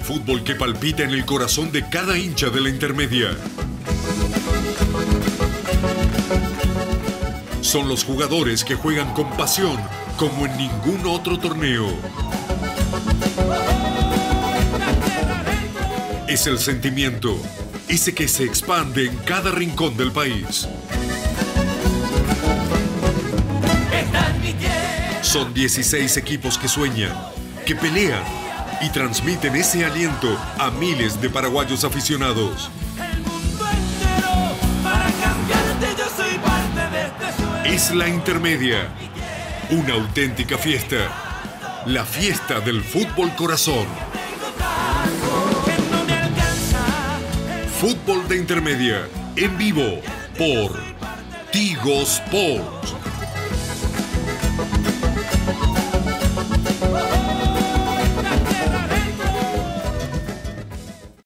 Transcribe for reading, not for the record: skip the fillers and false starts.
fútbol que palpita en el corazón de cada hincha de la Intermedia. Son los jugadores que juegan con pasión como en ningún otro torneo. Es el sentimiento, ese que se expande en cada rincón del país. Son 16 equipos que sueñan, que pelean y transmiten ese aliento a miles de paraguayos aficionados. Es la Intermedia, una auténtica fiesta, la fiesta del fútbol corazón. Fútbol de Intermedia, en vivo por Tigo Sports.